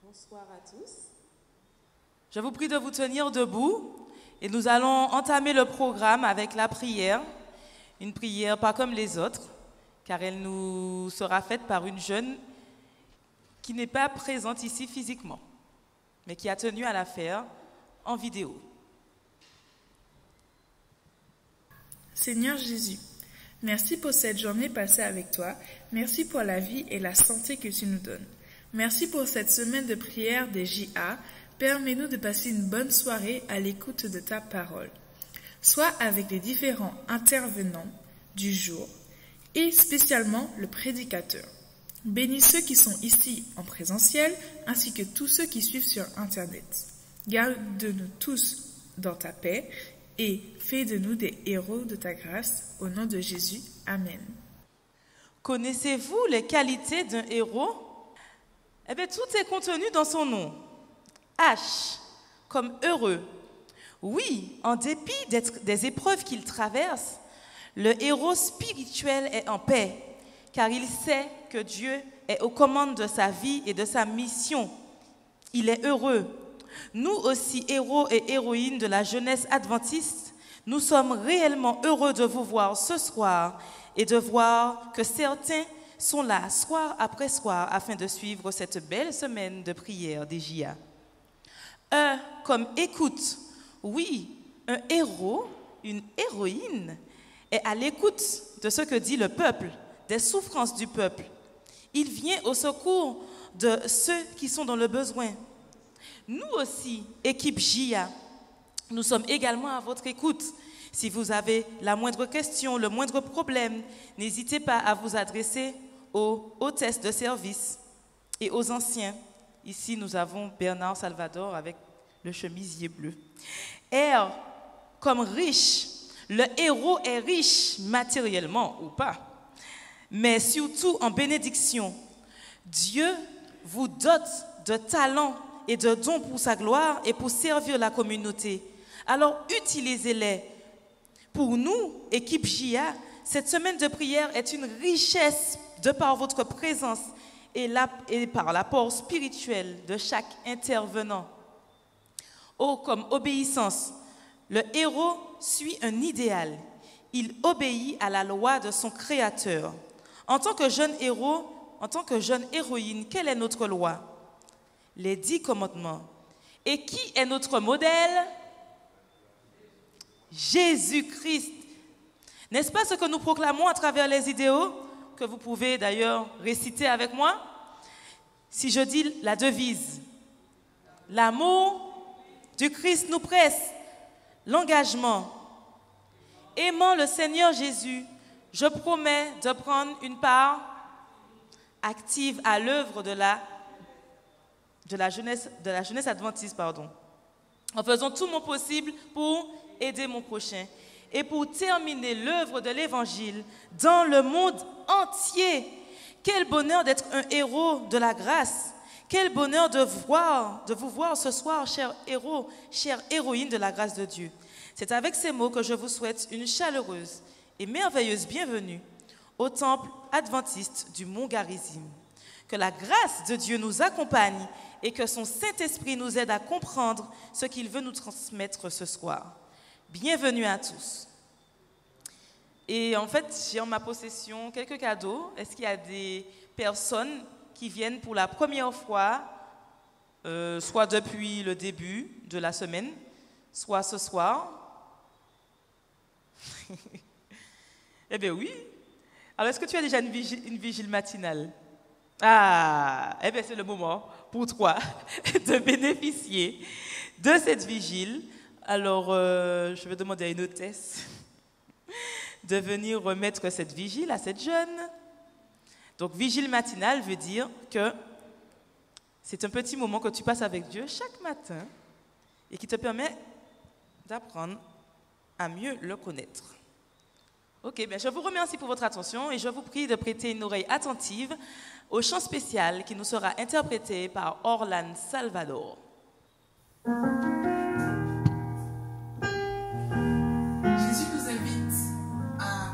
Bonsoir à tous. Je vous prie de vous tenir debout et nous allons entamer le programme avec la prière. Une prière pas comme les autres, car elle nous sera faite par une jeune qui n'est pas présente ici physiquement, mais qui a tenu à la faire en vidéo. Seigneur Jésus, merci pour cette journée passée avec toi. Merci pour la vie et la santé que tu nous donnes. Merci pour cette semaine de prière des JA. Permets-nous de passer une bonne soirée à l'écoute de ta parole. Soit avec les différents intervenants du jour et spécialement le prédicateur. Bénis ceux qui sont ici en présentiel ainsi que tous ceux qui suivent sur Internet. Garde-nous tous dans ta paix et fais de nous des héros de ta grâce. Au nom de Jésus, Amen. Connaissez-vous les qualités d'un héros? Eh bien, tout est contenu dans son nom. H, comme heureux. Oui, en dépit des épreuves qu'il traverse, le héros spirituel est en paix, car il sait que Dieu est aux commandes de sa vie et de sa mission. Il est heureux. Nous aussi, héros et héroïnes de la jeunesse adventiste, nous sommes réellement heureux de vous voir ce soir et de voir que certains sont là soir après soir afin de suivre cette belle semaine de prière des JA. Comme écoute. Oui, un héros, une héroïne est à l'écoute de ce que dit le peuple, des souffrances du peuple. Il vient au secours de ceux qui sont dans le besoin. Nous aussi, équipe JA, nous sommes également à votre écoute. Si vous avez la moindre question, le moindre problème, n'hésitez pas à vous adresser aux hôtesses de service et aux anciens. Ici, nous avons Bernard Salvador avec le chemisier bleu. R, comme riche. Le héros est riche matériellement ou pas, mais surtout en bénédiction. Dieu vous dote de talents et de dons pour sa gloire et pour servir la communauté. Alors, utilisez-les. Pour nous, équipe JA, cette semaine de prière est une richesse de par votre présence et par l'apport spirituel de chaque intervenant. Comme obéissance, le héros suit un idéal. Il obéit à la loi de son Créateur. En tant que jeune héros, en tant que jeune héroïne, quelle est notre loi? Les 10 commandements. Et qui est notre modèle? Jésus-Christ. N'est-ce pas ce que nous proclamons à travers les idéaux, que vous pouvez d'ailleurs réciter avec moi? Si je dis la devise, l'amour du Christ nous presse, l'engagement. Aimant le Seigneur Jésus, je promets de prendre une part active à l'œuvre de la jeunesse adventiste, en faisant tout mon possible pour aider mon prochain et pour terminer l'œuvre de l'Évangile dans le monde entier. Quel bonheur d'être un héros de la grâce. Quel bonheur de vous voir ce soir, chers héros, chères héroïnes de la grâce de Dieu. C'est avec ces mots que je vous souhaite une chaleureuse et merveilleuse bienvenue au temple adventiste du Mont Garizim. Que la grâce de Dieu nous accompagne et que son Saint-Esprit nous aide à comprendre ce qu'il veut nous transmettre ce soir. Bienvenue à tous. Et en fait, j'ai en ma possession quelques cadeaux. Est-ce qu'il y a des personnes qui viennent pour la première fois, soit depuis le début de la semaine, soit ce soir? Eh bien oui. Alors, est-ce que tu as déjà une vigile matinale? Ah, eh bien c'est le moment pour toi de bénéficier de cette vigile. Alors, je vais demander à une hôtesse de venir remettre cette vigile à cette jeune. Donc, vigile matinale veut dire que c'est un petit moment que tu passes avec Dieu chaque matin et qui te permet d'apprendre à mieux le connaître. Ok, bien, je vous remercie pour votre attention et je vous prie de prêter une oreille attentive au chant spécial qui nous sera interprété par Orlan Salvador. Jésus nous invite à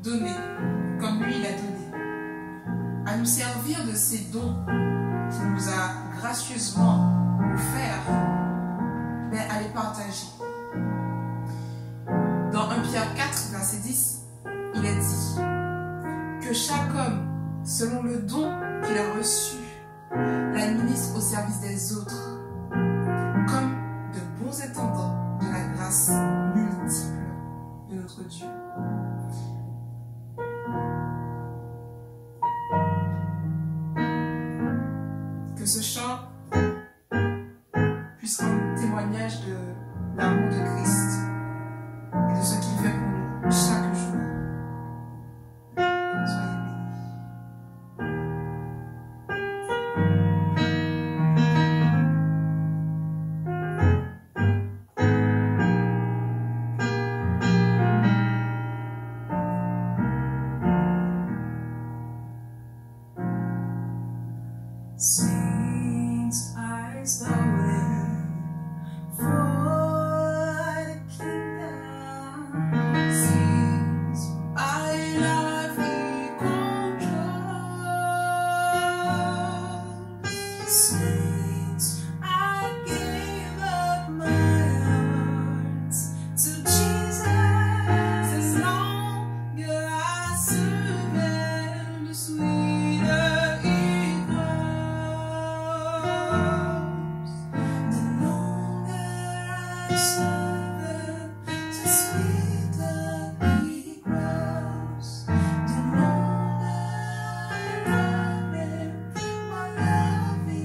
donner comme lui il a donné, à nous servir de ses dons qu'il nous a gracieusement offert, mais à les partager. Dans 1 Pierre 4, verset 10, il est dit que chaque homme, selon le don qu'il a reçu, l'administre au service des autres, comme de bons intendants de la grâce multiple de notre Dieu. Que ce chant puisse rendre témoignage de l'amour de Christ et de ce qu'il fait pour nous chaque jour. Soyez Saints are stolen for the kingdom. Saints, I love you, control. Saints, I give up my heart to Jesus. As long as I serve Him, the sweeter it grows. The longer I serve Him, the sweeter He grows. The longer I love Him, my love He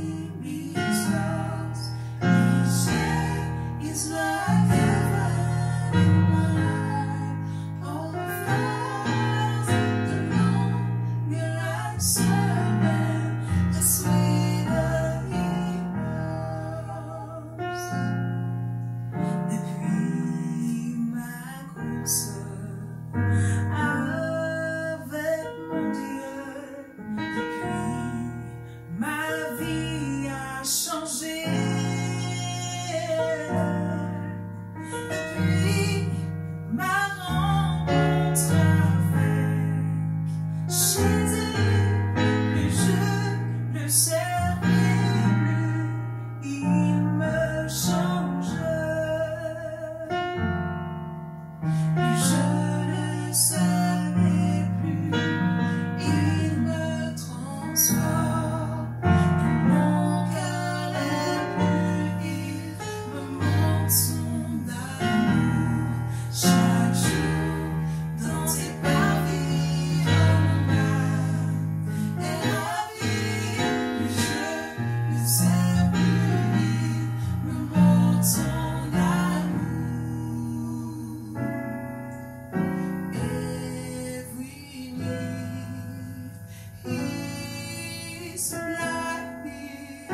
restores. Each day is like heaven in mine. Overflows. The longer I serve Him, the sweeter He grows. Depuis ma course avec mon Dieu, depuis ma vie a changé. Depuis ma rencontre avec Jésus, plus je le servais, plus il me change. Plus je le servais, plus il me transforme. Plus mon cœur est, plus il me montre son amour. Chaque jour dans tes pavillons, mon âme est ravie. Plus je le sers, plus il me montre son amour. Every need He supplied me,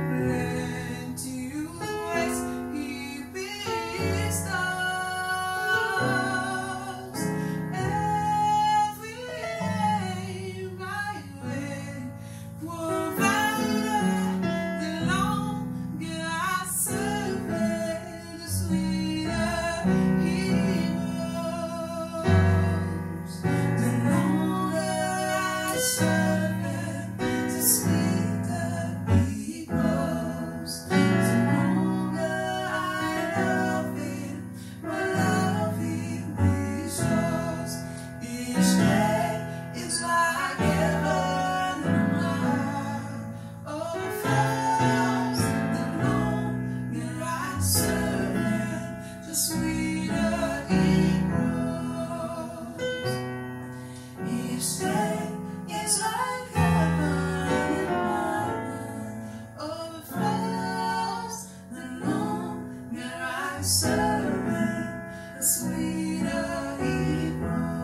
plenty ways He bestows. Every day, my way, provider. The longer I serve Him, the sweeter He grows. The longer I serve Him, the sweeter He grows. The longer I love Him, my love He restores. Each day is like heaven and earth overflows. The longer I serve Him, the sweeter He grows. Each day is like heaven and earth overflows. The longer I serve Him, the sweeter He grows.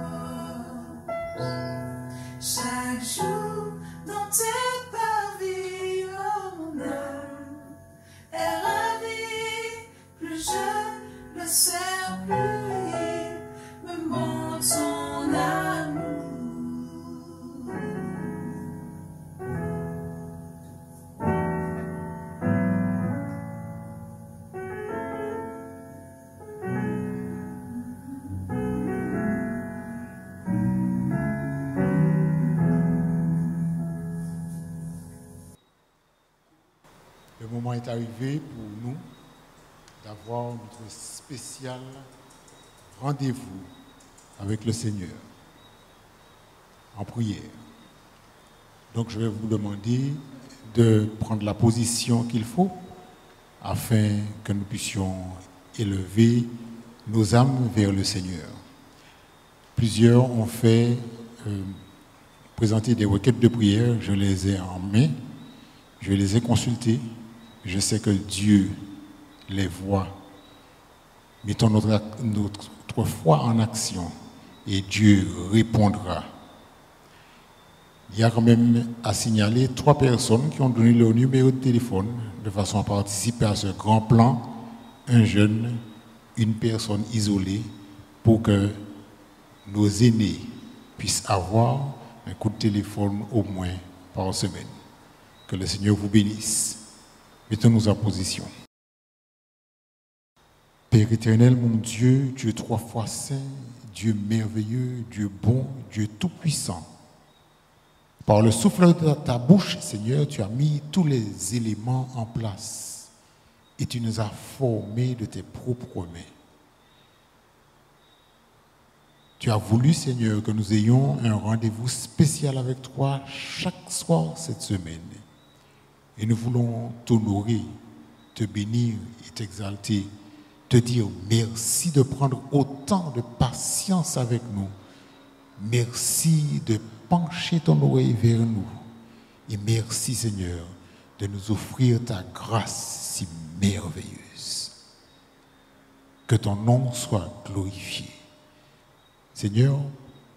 Chaque jour dans tes pavillons, mon âme est ravie. Plus je le sers, plus il me montre son amour. Le moment est arrivé pour nous d'avoir notre spécial rendez-vous avec le Seigneur en prière. Donc je vais vous demander de prendre la position qu'il faut afin que nous puissions élever nos âmes vers le Seigneur. Plusieurs ont fait présenter des requêtes de prière, je les ai en main, je les ai consultées, je sais que Dieu les voit. Mettons notre foi en action et Dieu répondra. Il y a quand même à signaler 3 personnes qui ont donné leur numéro de téléphone de façon à participer à ce grand plan. Un jeune, une personne isolée, pour que nos aînés puissent avoir un coup de téléphone au moins par semaine. Que le Seigneur vous bénisse. Mettons-nous en position. Père éternel, mon Dieu, Dieu 3 fois saint, Dieu merveilleux, Dieu bon, Dieu tout-puissant. Par le souffle de ta bouche, Seigneur, tu as mis tous les éléments en place et tu nous as formés de tes propres mains. Tu as voulu, Seigneur, que nous ayons un rendez-vous spécial avec toi chaque soir cette semaine. Et nous voulons t'honorer, te bénir et t'exalter, te dire merci de prendre autant de patience avec nous. Merci de pencher ton oreille vers nous. Et merci, Seigneur, de nous offrir ta grâce si merveilleuse. Que ton nom soit glorifié. Seigneur,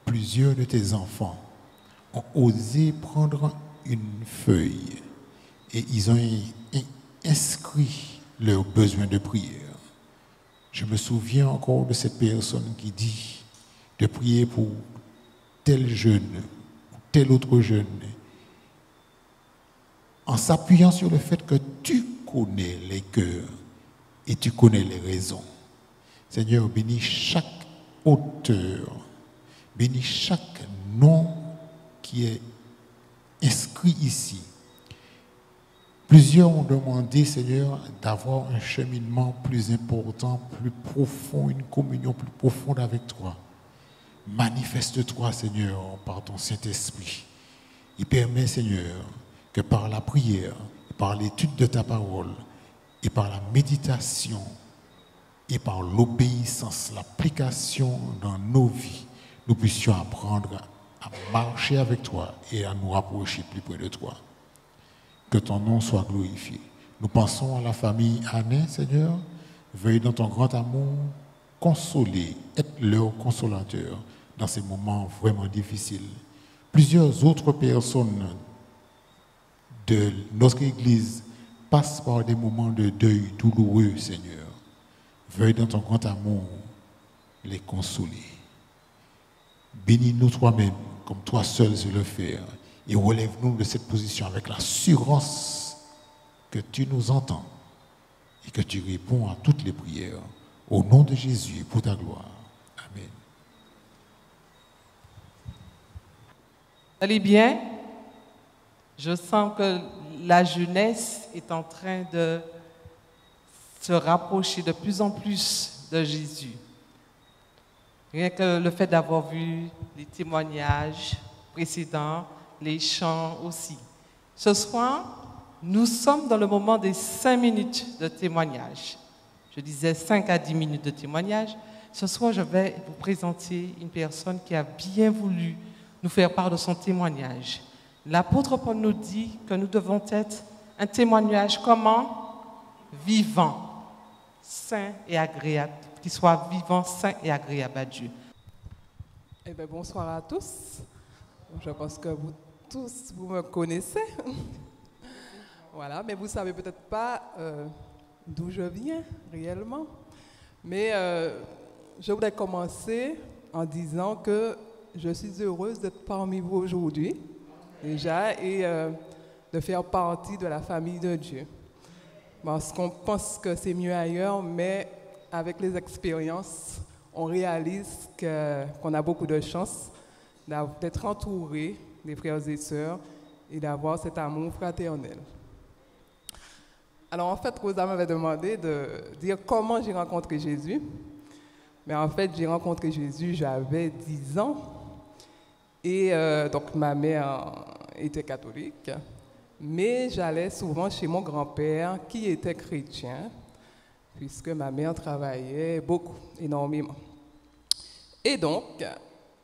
plusieurs de tes enfants ont osé prendre une feuille et ils ont inscrit leurs besoins de prière. Je me souviens encore de cette personne qui dit de prier pour tel jeune ou tel autre jeune, en s'appuyant sur le fait que tu connais les cœurs et tu connais les raisons. Seigneur, bénis chaque auteur, bénis chaque nom qui est inscrit ici. Plusieurs ont demandé, Seigneur, d'avoir un cheminement plus important, plus profond, une communion plus profonde avec toi. Manifeste-toi, Seigneur, par ton Saint-Esprit. Et permets, Seigneur, que par la prière, par l'étude de ta parole, et par la méditation, et par l'obéissance, l'application dans nos vies, nous puissions apprendre à marcher avec toi et à nous rapprocher plus près de toi. Que ton nom soit glorifié. Nous pensons à la famille Anne, Seigneur. Veuille dans ton grand amour consoler, être leur consolateur dans ces moments vraiment difficiles. Plusieurs autres personnes de notre Église passent par des moments de deuil douloureux, Seigneur. Veuille dans ton grand amour les consoler. Bénis-nous toi-même, comme toi seul sais le faire, et relève-nous de cette position avec l'assurance que tu nous entends et que tu réponds à toutes les prières. Au nom de Jésus et pour ta gloire. Amen. Allez bien, je sens que la jeunesse est en train de se rapprocher de plus en plus de Jésus. Rien que le fait d'avoir vu les témoignages précédents, les chants aussi. Ce soir, nous sommes dans le moment des 5 minutes de témoignage. Je disais 5 à 10 minutes de témoignage. Ce soir, je vais vous présenter une personne qui a bien voulu nous faire part de son témoignage. L'apôtre Paul nous dit que nous devons être un témoignage comment? Vivant, saint et agréable, qui soit vivant, saint et agréable à Dieu. Eh bien, bonsoir à tous. Je pense que vous tous, vous me connaissez. Voilà, mais vous ne savez peut-être pas d'où je viens réellement. Mais je voudrais commencer en disant que je suis heureuse d'être parmi vous aujourd'hui, déjà, et de faire partie de la famille de Dieu. Parce qu'on pense que c'est mieux ailleurs, mais avec les expériences, on réalise qu'on a beaucoup de chance d'être entouré des frères et sœurs et d'avoir cet amour fraternel. Alors en fait, Rosa m'avait demandé de dire comment j'ai rencontré Jésus. Mais en fait, j'ai rencontré Jésus, j'avais 10 ans. Et donc ma mère était catholique. Mais j'allais souvent chez mon grand-père qui était chrétien, puisque ma mère travaillait beaucoup, énormément. Et donc,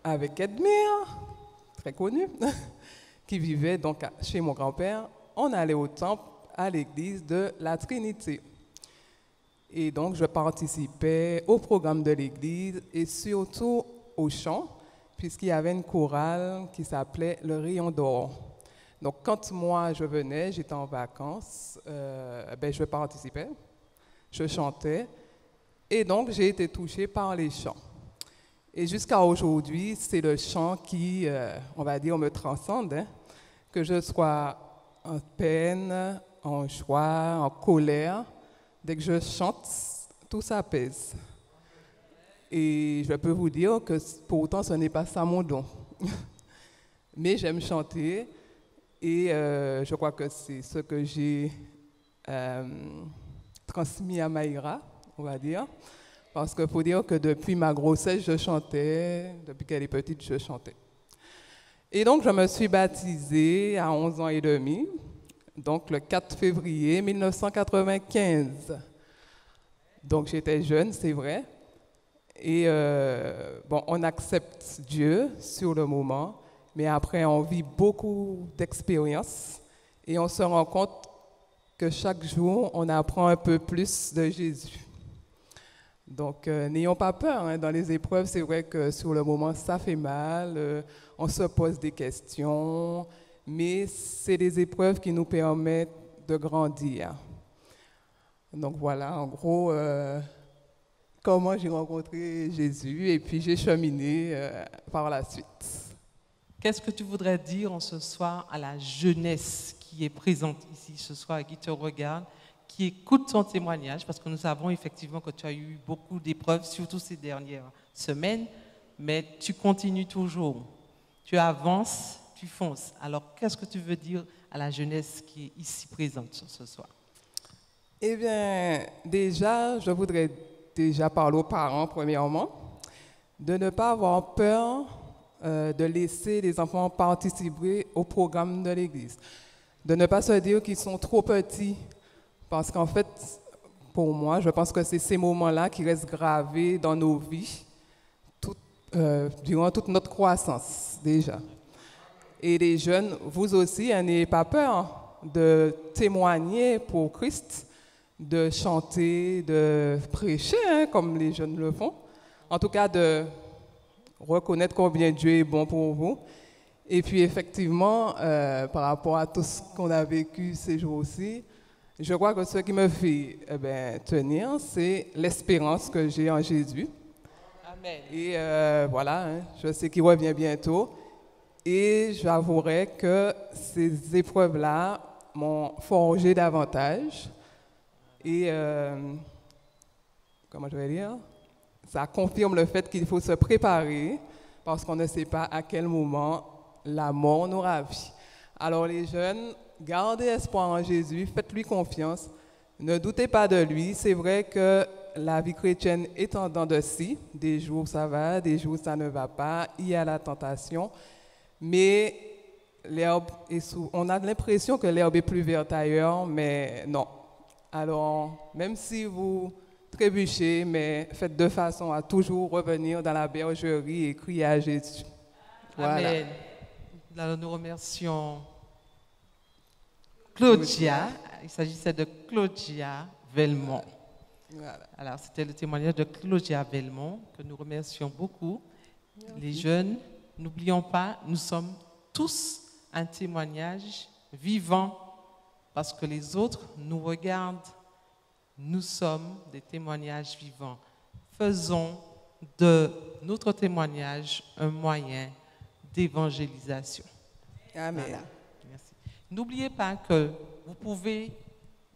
avec Edmire, très connu, qui vivait donc chez mon grand-père, on allait au temple, à l'église de la Trinité. Et donc, je participais au programme de l'église et surtout au chant, puisqu'il y avait une chorale qui s'appelait Le Rayon d'Or. Donc, quand moi je venais, j'étais en vacances, je participais, je chantais, et donc j'ai été touchée par les chants. Et jusqu'à aujourd'hui, c'est le chant qui, on va dire, me transcende, hein, que je sois en peine, en joie, en colère. Dès que je chante, tout s'apaise. Et je peux vous dire que pourtant, ce n'est pas ça mon don. Mais j'aime chanter et je crois que c'est ce que j'ai transmis à Maïra, on va dire. Parce qu'il faut dire que depuis ma grossesse, je chantais, depuis qu'elle est petite, je chantais. Et donc, je me suis baptisée à 11 ans et demi, donc le 4 février 1995. Donc, j'étais jeune, c'est vrai. Et on accepte Dieu sur le moment, mais après, on vit beaucoup d'expériences et on se rend compte que chaque jour, on apprend un peu plus de Jésus. Donc, n'ayons pas peur, hein. Dans les épreuves, c'est vrai que sur le moment, ça fait mal, on se pose des questions, mais c'est des épreuves qui nous permettent de grandir. Donc voilà, en gros, comment j'ai rencontré Jésus et puis j'ai cheminé par la suite. Qu'est-ce que tu voudrais dire en ce soir à la jeunesse qui est présente ici ce soir et qui te regarde, qui écoute ton témoignage, parce que nous savons effectivement que tu as eu beaucoup d'épreuves, surtout ces dernières semaines, mais tu continues toujours, tu avances, tu fonces. Alors, qu'est-ce que tu veux dire à la jeunesse qui est ici présente ce soir? Eh bien, déjà, je voudrais parler aux parents, premièrement, de ne pas avoir peur de laisser les enfants participer au programme de l'Église, de ne pas se dire qu'ils sont trop petits, parce qu'en fait, pour moi, je pense que c'est ces moments-là qui restent gravés dans nos vies durant toute notre croissance, déjà. Et les jeunes, vous aussi, n'ayez pas peur de témoigner pour Christ, de chanter, de prêcher, hein, comme les jeunes le font. En tout cas, de reconnaître combien Dieu est bon pour vous. Et puis, effectivement, par rapport à tout ce qu'on a vécu ces jours-ci, je crois que ce qui me fait tenir, c'est l'espérance que j'ai en Jésus. Amen. Et voilà, hein, je sais qu'il revient bientôt. Et j'avouerai que ces épreuves-là m'ont forgé davantage. Et, comment je vais dire, ça confirme le fait qu'il faut se préparer parce qu'on ne sait pas à quel moment la mort nous ravit. Alors les jeunes, gardez espoir en Jésus, faites-lui confiance, ne doutez pas de lui. C'est vrai que la vie chrétienne est en dents de scie, des jours ça va, des jours ça ne va pas, il y a la tentation, mais l'herbe est on a l'impression que l'herbe est plus verte ailleurs, mais non. Alors, même si vous trébuchez, mais faites de façon à toujours revenir dans la bergerie et crier à Jésus. Voilà. Amen. Alors, nous remercions Claudia. Il s'agissait de Claudia Velmont. Voilà. Alors, c'était le témoignage de Claudia Velmont que nous remercions beaucoup. Les jeunes, n'oublions pas, nous sommes tous un témoignage vivant parce que les autres nous regardent. Nous sommes des témoignages vivants. Faisons de notre témoignage un moyen d'évangélisation. Amen. Voilà. Merci. N'oubliez pas que vous pouvez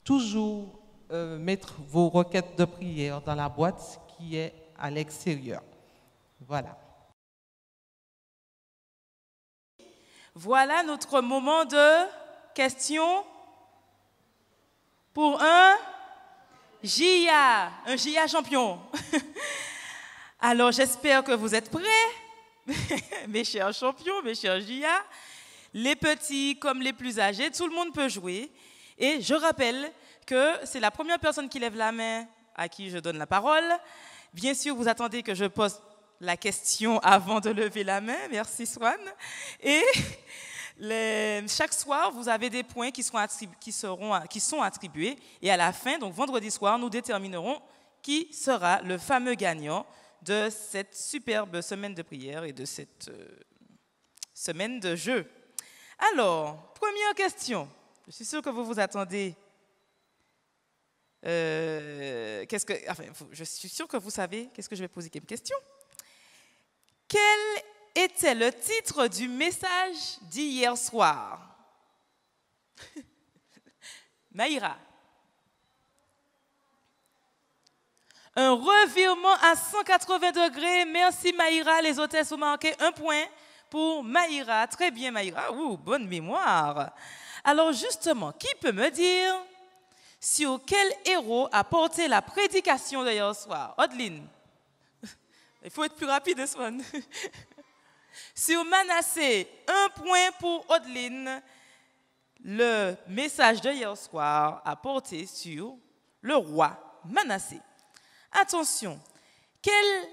toujours mettre vos requêtes de prière dans la boîte qui est à l'extérieur. Voilà. Voilà notre moment de questions. pour un JA champion. Alors, j'espère que vous êtes prêts, mes chers champions, mes chers JA. Les petits comme les plus âgés, tout le monde peut jouer. Et je rappelle que c'est la première personne qui lève la main à qui je donne la parole. Bien sûr, vous attendez que je pose la question avant de lever la main. Merci, Swan. Et chaque soir, vous avez des points qui sont attribués. Et à la fin, donc vendredi soir, nous déterminerons qui sera le fameux gagnant de cette superbe semaine de prière et de cette semaine de jeu. Alors, première question. Je suis sûre que vous vous attendez. Je suis sûre que vous savez qu'est-ce que je vais poser comme question. Quel était le titre du message d'hier soir? Maïra. Un revirement à 180 degrés. Merci Maïra. Les hôtesses ont marqué un point pour Maïra. Très bien Maïra. Ouh, bonne mémoire. Alors justement, qui peut me dire sur quel héros a porté la prédication d'hier soir? Odeline. Il faut être plus rapide, Swan. Sur Manassé, un point pour Odeline. Le message d'hier soir a porté sur le roi Manassé. Attention, quels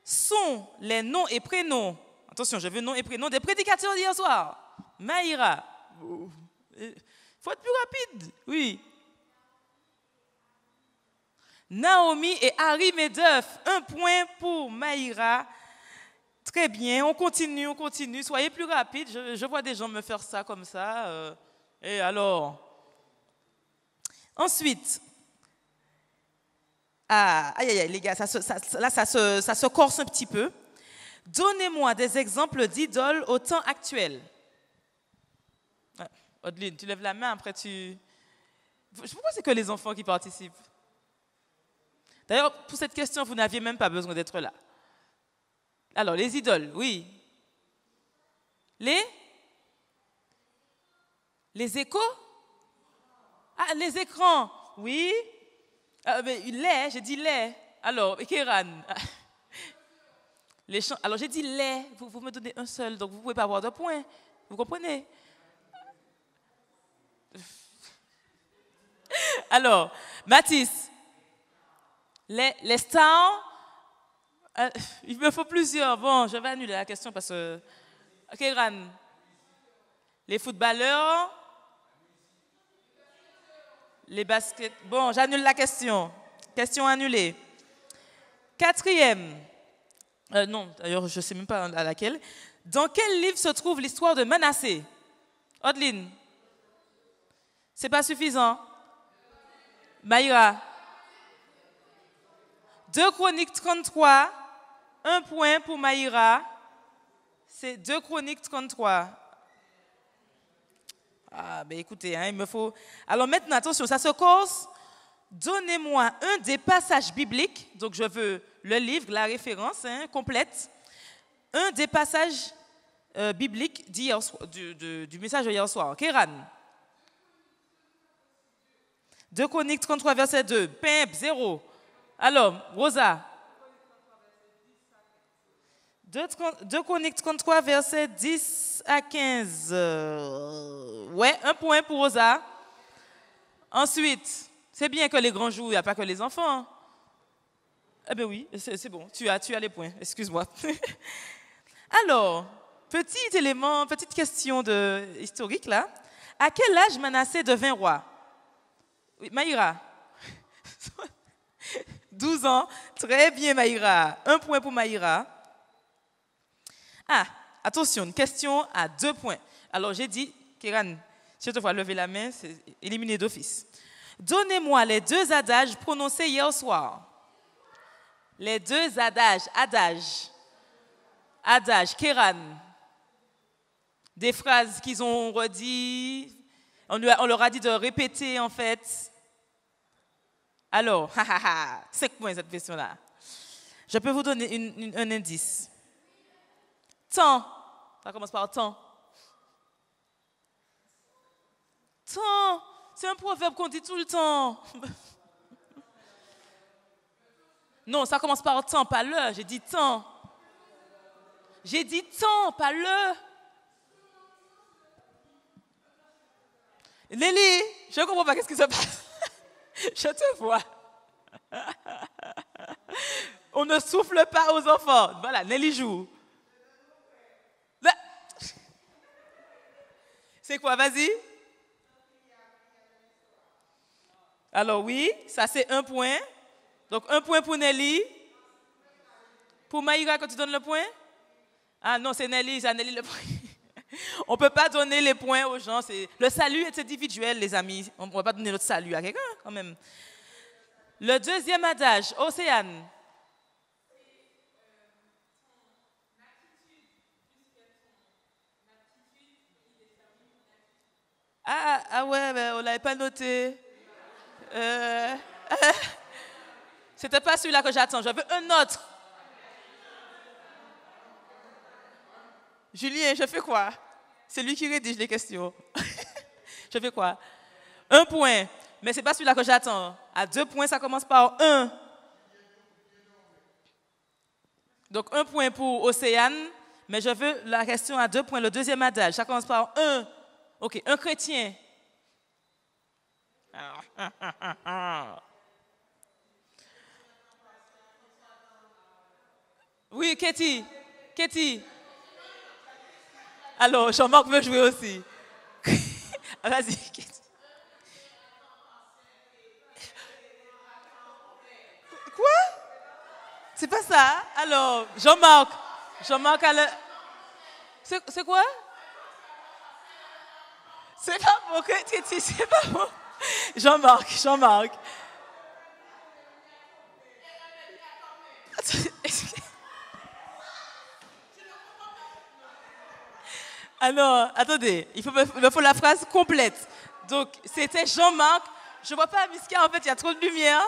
sont les noms et prénoms? Attention, je veux noms et prénoms des prédicateurs d'hier soir. Maïra. Il faut être plus rapide. Oui. Naomi et Harry Medeuf. Un point pour Maïra. Très bien, on continue. Soyez plus rapide. Je vois des gens me faire ça comme ça. Et alors? Ensuite. Les gars, ça se corse un petit peu. Donnez-moi des exemples d'idoles au temps actuel. Odeline, tu lèves la main, après tu... Pourquoi c'est que les enfants qui participent? D'ailleurs, pour cette question, vous n'aviez même pas besoin d'être là. Alors, les idoles, oui. Les échos? Ah, les écrans, oui. J'ai dit les. Alors, Kéran. Alors, j'ai dit les. Vous me donnez un seul, donc vous ne pouvez pas avoir de points. Vous comprenez? Alors, Mathis. Les stars. Il me faut plusieurs. Bon, je vais annuler la question parce que... Kéran. Les footballeurs. Les baskets. Bon, j'annule la question. Question annulée. Quatrième. Non, d'ailleurs, je ne sais même pas à laquelle. Dans quel livre se trouve l'histoire de Manassé? Odeline. C'est pas suffisant. Maïra. 2 Chroniques 33. Un point pour Maïra. C'est 2 Chroniques 33. Ah, ben écoutez, il me faut... Alors maintenant, attention, ça se corse. Donnez-moi un des passages bibliques. Donc, je veux le livre, la référence complète. Un des passages bibliques du message d'hier soir. Kéran. 2 Chroniques 33, verset 2. Pimp, 0. Alors, Rosa. 2 Chroniques 33, verset 10 à 15. Ouais, un point pour Rosa. Ensuite, c'est bien que les grands jouent, il n'y a pas que les enfants. Eh bien oui, c'est bon, tu as les points, excuse-moi. Alors, petit élément, petite question historique là. À quel âge Manassé devint roi? Oui, Maïra. 12 ans. Très bien, Maïra. Un point pour Maïra. Ah, attention, une question à 2 points. Alors, j'ai dit, Kéran, si je te vois lever la main, c'est éliminé d'office. Donnez-moi les 2 adages prononcés hier soir. Les 2 adages. Adage, Kéran. Des phrases qu'ils ont redit. On leur a dit de répéter, en fait. Alors, 5 points cette question-là. Je peux vous donner un indice. Temps. Ça commence par temps. Temps. c'est un proverbe qu'on dit tout le temps. Non, ça commence par temps, pas le. J'ai dit temps. J'ai dit temps, pas le. Nelly, je ne comprends pas qu'est-ce qui se passe. Je te vois. On ne souffle pas aux enfants. Voilà, Nelly joue. Là. C'est quoi, vas-y. Alors oui, ça c'est un point. Donc un point pour Nelly. Pour Maïra, quand tu donnes le point? Ah non, c'est Nelly, c'est Nelly le point. On ne peut pas donner les points aux gens. Le salut est individuel, les amis. On ne peut pas donner notre salut à quelqu'un, quand même. Le deuxième adage, Océane. Ah ouais, mais on ne l'avait pas noté. C'était pas celui-là que j'attends. Je veux un autre. Julien, je fais quoi? C'est lui qui rédige les questions. Je fais quoi? Un point. Mais ce n'est pas celui-là que j'attends. À 2 points, ça commence par 1. Donc, 1 point pour Océane. Mais je veux la question à 2 points. Le deuxième adage, ça commence par 1. OK, un chrétien. Oui, Katie. Katie. Alors, Jean-Marc veut jouer aussi. Vas-y, Katie. Quoi? C'est pas ça? Alors, Jean-Marc a le... C'est quoi? C'est pas bon, Katie, c'est pas bon. Jean-Marc. Alors, attendez, il me faut la phrase complète. Donc, c'était Jean-Marc. Je ne vois pas Amiska, en fait, il y a trop de lumière.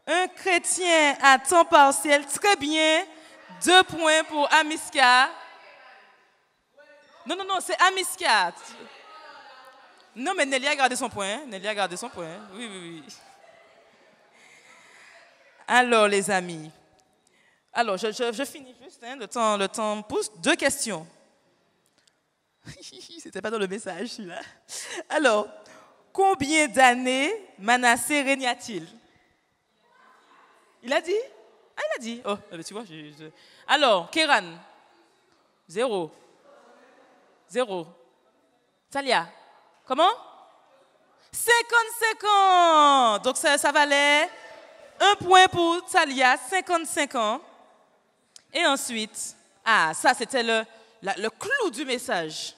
Un chrétien à temps partiel, très bien. 2 points pour Amiska. Non, c'est Amiska. Non, mais Nelly a gardé son point. Oui. Alors, les amis. Alors, je finis juste, hein, le temps pousse. 2 questions. C'était pas dans le message, celui-là. Alors, combien d'années Manassé régna-t-il? Il a dit? Ah, il a dit. Oh, tu vois. Alors, Kéran? 0. Talia? Comment? 55 ans. Donc, ça valait 1 point pour Talia, 55 ans. Et ensuite, ça c'était le clou du message.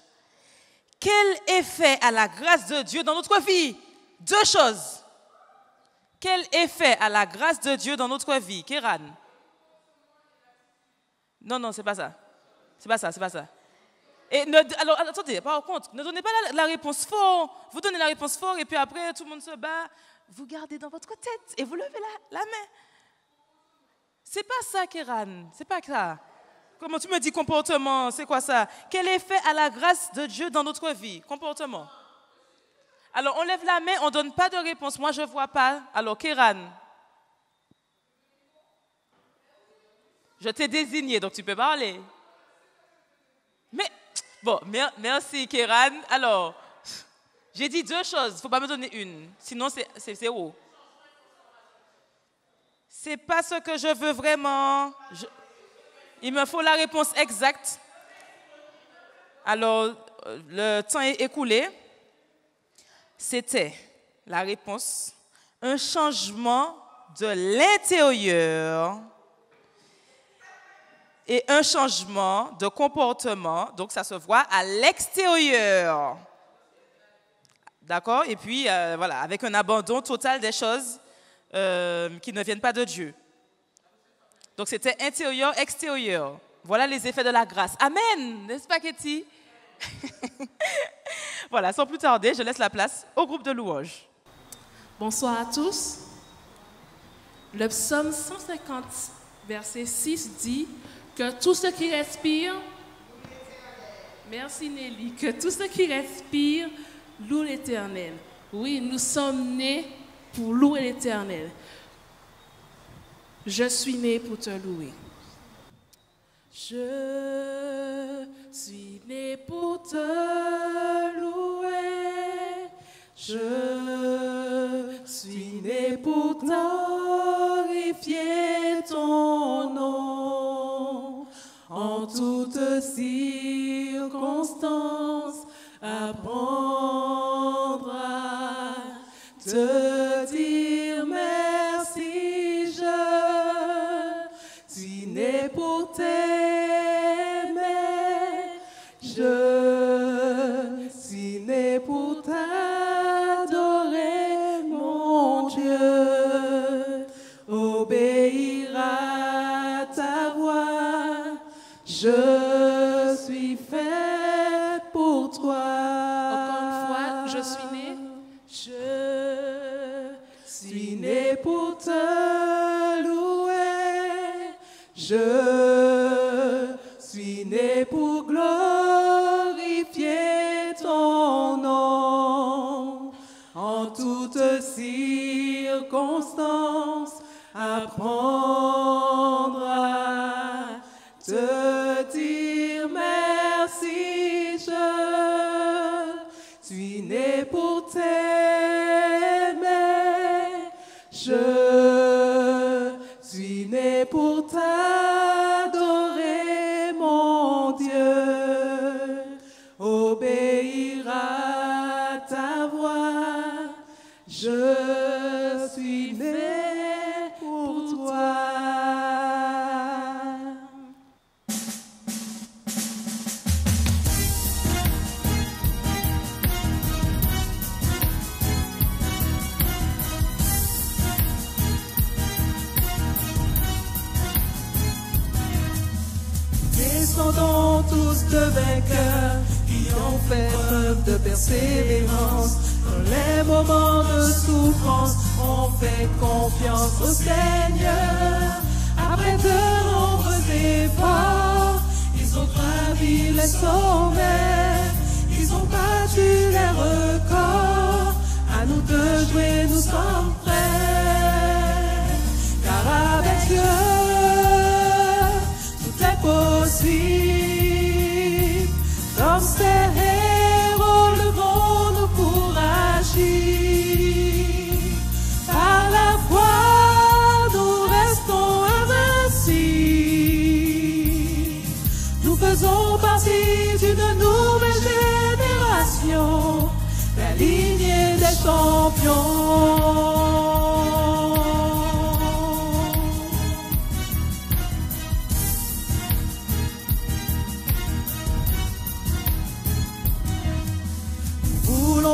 Quel effet a la grâce de Dieu dans notre vie? 2 choses. Quel effet a la grâce de Dieu dans notre vie? Kéran? Non, c'est pas ça. Et alors, attendez, par contre, ne donnez pas la réponse fort. Vous donnez la réponse fort et puis après, tout le monde se bat. Vous gardez dans votre tête et vous levez la main. C'est pas ça, Kéran. C'est pas ça. Comment tu me dis comportement? C'est quoi ça? Quel effet a la grâce de Dieu dans notre vie? Comportement. Alors, on lève la main, on ne donne pas de réponse. Moi, je ne vois pas. Alors, Kéran. Je t'ai désigné, donc tu peux parler. Mais, bon, merci, Kéran. Alors, j'ai dit 2 choses. Il ne faut pas me donner une. Sinon, c'est 0. C'est pas ce que je veux vraiment. Il me faut la réponse exacte. Alors, le temps est écoulé. C'était la réponse. Un changement de l'intérieur et un changement de comportement. Donc, ça se voit à l'extérieur. D'accord? Et puis, voilà, avec un abandon total des choses qui ne viennent pas de Dieu. Donc, c'était intérieur, extérieur. Voilà les effets de la grâce. Amen! N'est-ce pas, Katie? Voilà, sans plus tarder, je laisse la place au groupe de louanges. Bonsoir à tous. Le psaume 150, verset 6 dit que tout ce qui respire Merci Nelly. Que tout ce qui respire loue l'Éternel. Oui, nous sommes nés pour louer l'Éternel. Je suis né pour te louer. Je suis né pour te louer. Je suis né pour glorifier ton nom. En toutes circonstances, apprendre à te dire merci. Je suis né pour t'aimer. Je suis né pour t'adorer, mon Dieu. Obéir à ta voix. Je suis fait pour toi. Encore une fois, je suis né. Je suis né pour te louer. Je suis né pour glorifier ton nom. En toutes circonstances, apprendre à te dire merci. Je suis né pour t'aimer. Je suis né pour t'adorer, mon Dieu. Obéir à ta voix. Je suis né pour toi. Descendons tous de vainqueurs qui ont fait preuve de persévérance. Dans les moments de souffrance, on fait confiance au Seigneur. Après de nombreux efforts, ils ont gravi les sommets. Ils ont battu les records. À nous de jouer, nous sommes prêts. Car avec Dieu, possible. Comme ces héros, levons-nous pour agir. Par la foi, nous restons invincibles. Nous faisons partie d'une nouvelle génération, la lignée des champions.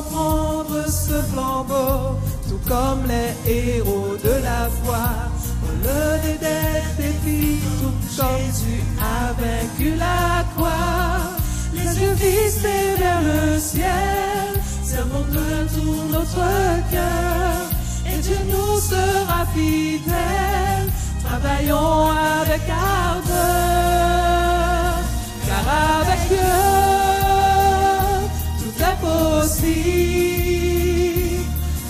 Prendre ce flambeau, tout comme les héros de la foi, relever des défis, tout comme tu as vaincu la croix. Les yeux fixés vers le ciel, servons de tout notre cœur, et Dieu nous sera fidèle. Travaillons avec ardeur, car avec Dieu possible.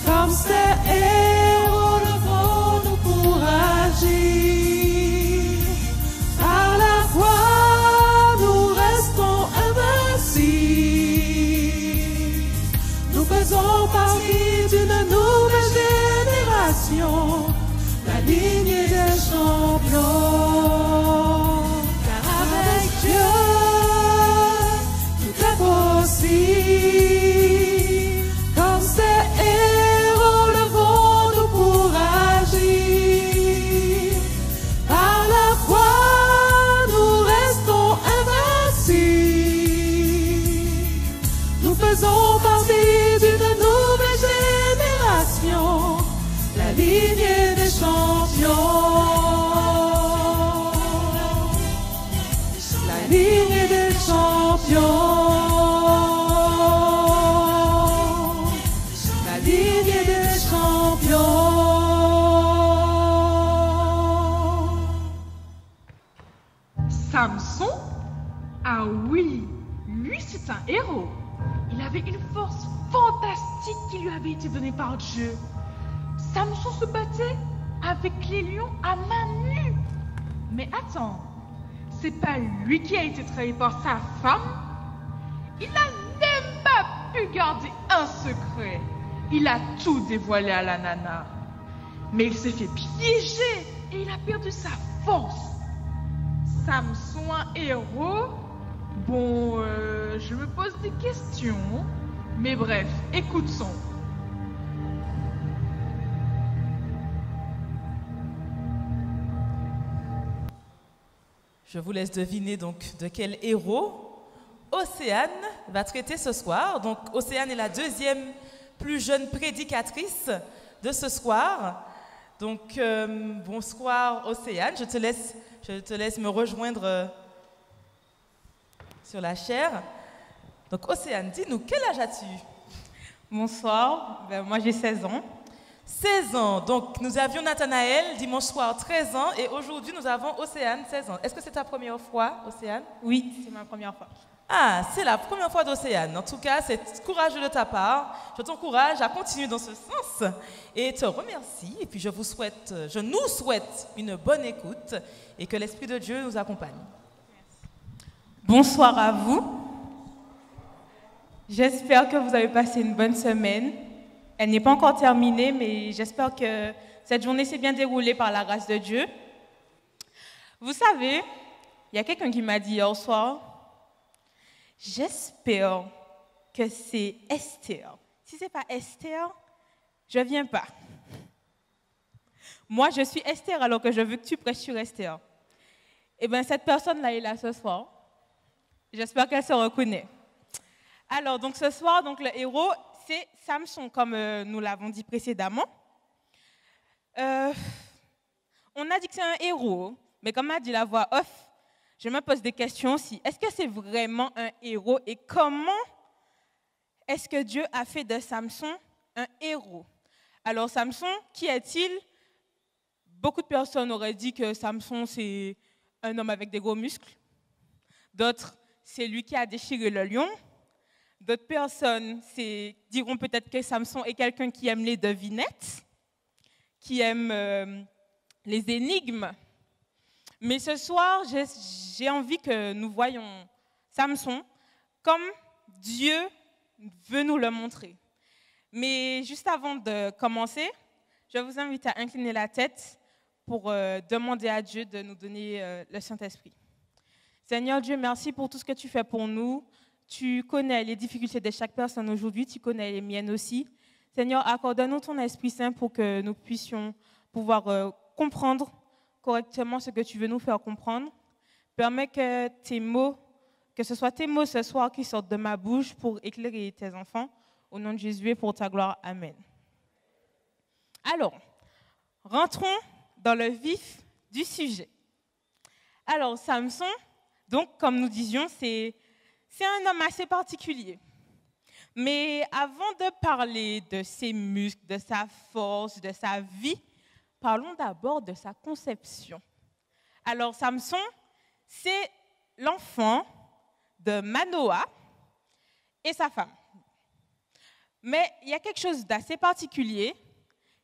Comme ces héros, levons-nous pour agir. Par la foi, nous restons invincibles. Nous faisons partie d'une nouvelle génération, la lignée des champions. Car avec Dieu, tout est possible. Faisons partie d'une nouvelle génération, la lignée des champions. La lignée des champions. La lignée des champions. Samson, ah oui, lui un héros. Il avait une force fantastique qui lui avait été donnée par Dieu. Samson se battait avec les lions à main nue. Mais attends, c'est pas lui qui a été trahi par sa femme? Il n'a même pas pu garder un secret. Il a tout dévoilé à la nana. Mais il s'est fait piéger et il a perdu sa force. Samson, un héros? Bon, je me pose des questions. Mais bref, écoutons. Je vous laisse deviner donc de quel héros Océane va traiter ce soir. Donc Océane est la deuxième plus jeune prédicatrice de ce soir. Donc bonsoir Océane, je te laisse me rejoindre sur la chaire. Donc Océane, dis-nous, quel âge as-tu? Bonsoir, moi j'ai 16 ans. 16 ans, donc nous avions Nathanaël dimanche soir 13 ans et aujourd'hui nous avons Océane 16 ans. Est-ce que c'est ta première fois, Océane? Oui, c'est ma première fois. Ah, c'est la première fois d'Océane. En tout cas, c'est courageux de ta part. Je t'encourage à continuer dans ce sens et te remercie. Et puis je nous souhaite une bonne écoute et que l'Esprit de Dieu nous accompagne. Bonsoir à vous. J'espère que vous avez passé une bonne semaine. Elle n'est pas encore terminée, mais j'espère que cette journée s'est bien déroulée par la grâce de Dieu. Vous savez, il y a quelqu'un qui m'a dit hier soir, j'espère que c'est Esther. Si ce n'est pas Esther, je ne viens pas. Moi, je suis Esther alors que je veux que tu prêches sur Esther. Eh bien, cette personne-là est là ce soir. J'espère qu'elle se reconnaît. Alors, donc ce soir, donc, le héros, c'est Samson, comme nous l'avons dit précédemment. On a dit que c'est un héros, mais comme a dit la voix off, je me pose des questions aussi. Est-ce que c'est vraiment un héros et comment est-ce que Dieu a fait de Samson un héros? Alors Samson, qui est-il? Beaucoup de personnes auraient dit que Samson, c'est un homme avec des gros muscles. D'autres, c'est lui qui a déchiré le lion. D'autres personnes diront peut-être que Samson est quelqu'un qui aime les devinettes, qui aime les énigmes. Mais ce soir, j'ai envie que nous voyions Samson comme Dieu veut nous le montrer. Mais juste avant de commencer, je vous invite à incliner la tête pour demander à Dieu de nous donner le Saint-Esprit. Seigneur Dieu, merci pour tout ce que tu fais pour nous. Tu connais les difficultés de chaque personne aujourd'hui, tu connais les miennes aussi. Seigneur, accorde-nous ton Esprit Saint pour que nous puissions pouvoir comprendre correctement ce que tu veux nous faire comprendre. Permets que tes mots, que ce soit tes mots ce soir qui sortent de ma bouche pour éclairer tes enfants. Au nom de Jésus et pour ta gloire. Amen. Alors, rentrons dans le vif du sujet. Alors, Samson, donc, comme nous disions, c'est un homme assez particulier. Mais avant de parler de ses muscles, de sa force, de sa vie, parlons d'abord de sa conception. Alors, Samson, c'est l'enfant de Manoah et sa femme. Mais il y a quelque chose d'assez particulier,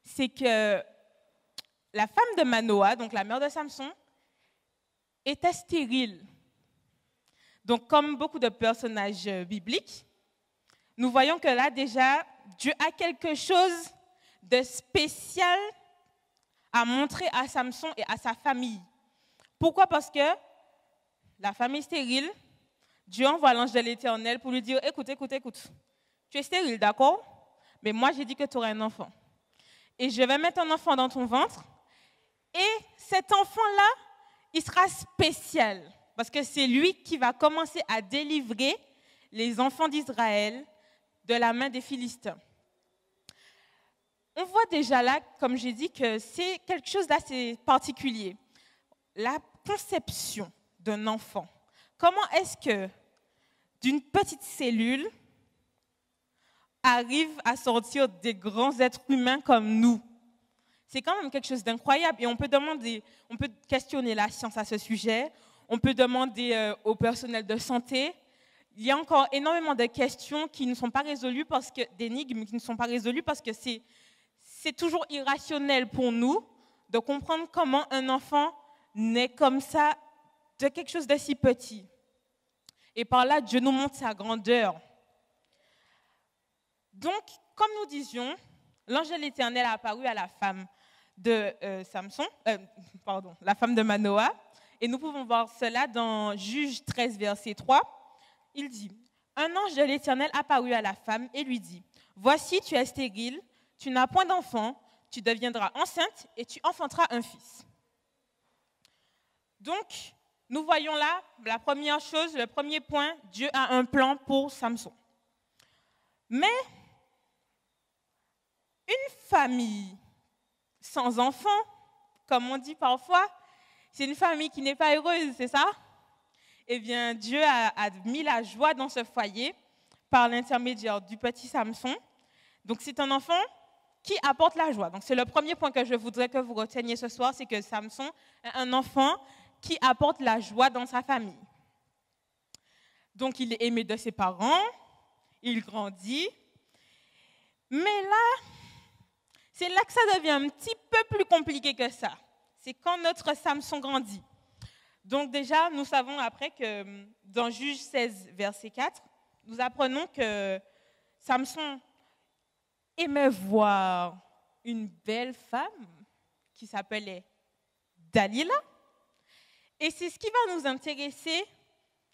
c'est que la femme de Manoah, donc la mère de Samson, était stérile. Donc, comme beaucoup de personnages bibliques, nous voyons que là, déjà, Dieu a quelque chose de spécial à montrer à Samson et à sa famille. Pourquoi? Parce que la famille stérile, Dieu envoie l'ange de l'Éternel pour lui dire, écoute, tu es stérile, d'accord? Mais moi, j'ai dit que tu aurais un enfant. Et je vais mettre un enfant dans ton ventre. Et cet enfant-là, il sera spécial. Parce que c'est lui qui va commencer à délivrer les enfants d'Israël de la main des Philistins. On voit déjà là, comme j'ai dit, que c'est quelque chose d'assez particulier. La conception d'un enfant. Comment est-ce que d'une petite cellule arrive à sortir des grands êtres humains comme nous? C'est quand même quelque chose d'incroyable. Et on peut questionner la science à ce sujet. On peut demander au personnel de santé. il y a encore énormément de questions qui ne sont pas résolues, d'énigmes qui ne sont pas résolues parce que c'est toujours irrationnel pour nous de comprendre comment un enfant naît comme ça de quelque chose de si petit. Et par là, Dieu nous montre sa grandeur. Donc, comme nous disions, l'ange de l'Éternel a apparu à la femme de la femme de Manoah. Et nous pouvons voir cela dans Juges 13, verset 3. Il dit, « Un ange de l'Éternel apparut à la femme et lui dit, « Voici, tu es stérile, tu n'as point d'enfant, tu deviendras enceinte et tu enfanteras un fils. » Donc, nous voyons là, la première chose, le premier point, Dieu a un plan pour Samson. Mais une famille sans enfant, comme on dit parfois, c'est une famille qui n'est pas heureuse, c'est ça? Eh bien, Dieu a mis la joie dans ce foyer par l'intermédiaire du petit Samson. Donc, c'est un enfant qui apporte la joie. Donc, c'est le premier point que je voudrais que vous reteniez ce soir, c'est que Samson est un enfant qui apporte la joie dans sa famille. Donc, il est aimé de ses parents, il grandit. Mais là, c'est là que ça devient un petit peu plus compliqué que ça. C'est quand notre Samson grandit. Donc déjà, nous savons après que dans Juges 16, verset 4, nous apprenons que Samson aimait voir une belle femme qui s'appelait Dalila. Et c'est ce qui va nous intéresser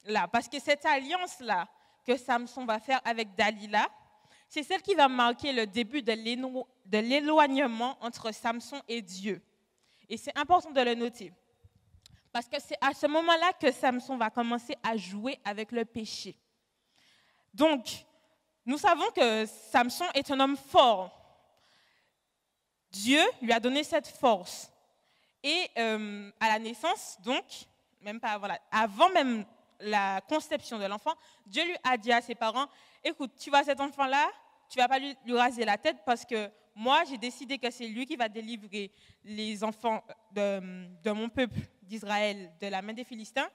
là, parce que cette alliance-là que Samson va faire avec Dalila, c'est celle qui va marquer le début de l'éloignement entre Samson et Dieu. Et c'est important de le noter. Parce que c'est à ce moment-là que Samson va commencer à jouer avec le péché. Donc, nous savons que Samson est un homme fort. Dieu lui a donné cette force. Et à la naissance, donc, même pas, voilà, avant même la conception de l'enfant, Dieu lui a dit à ses parents, écoute, tu vois cet enfant-là, tu ne vas pas lui raser la tête parce que moi, j'ai décidé que c'est lui qui va délivrer les enfants de mon peuple d'Israël de la main des Philistins.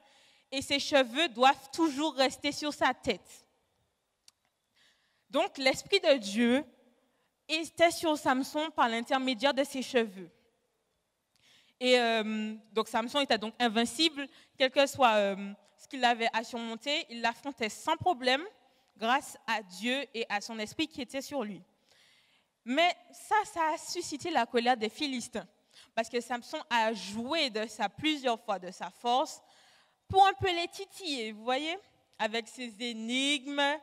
Et ses cheveux doivent toujours rester sur sa tête. Donc, l'Esprit de Dieu était sur Samson par l'intermédiaire de ses cheveux. Et donc, Samson était donc invincible, quel que soit ce qu'il avait à surmonter, il l'affrontait sans problème grâce à Dieu et à son esprit qui était sur lui. Mais ça a suscité la colère des Philistins, parce que Samson a joué de ça plusieurs fois, de sa force, pour un peu les titiller, vous voyez, avec ses énigmes,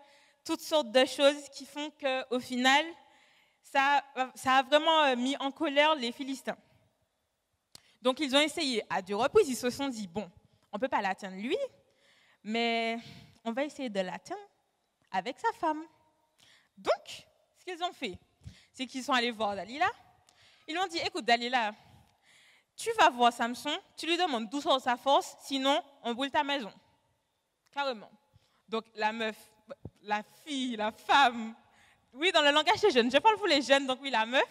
toutes sortes de choses qui font qu'au final, ça a vraiment mis en colère les Philistins. Donc, ils ont essayé à 2 reprises, ils se sont dit, bon, on ne peut pas l'atteindre lui, mais on va essayer de l'atteindre avec sa femme. Donc, ce qu'ils ont fait, c'est qu'ils sont allés voir Dalila. Ils lui ont dit, écoute Dalila, tu vas voir Samson, tu lui demandes d'où sort sa force, sinon on brûle ta maison. Carrément. Donc, la meuf, la fille, la femme, oui, dans le langage des jeunes, je parle pour les jeunes, donc oui, la meuf,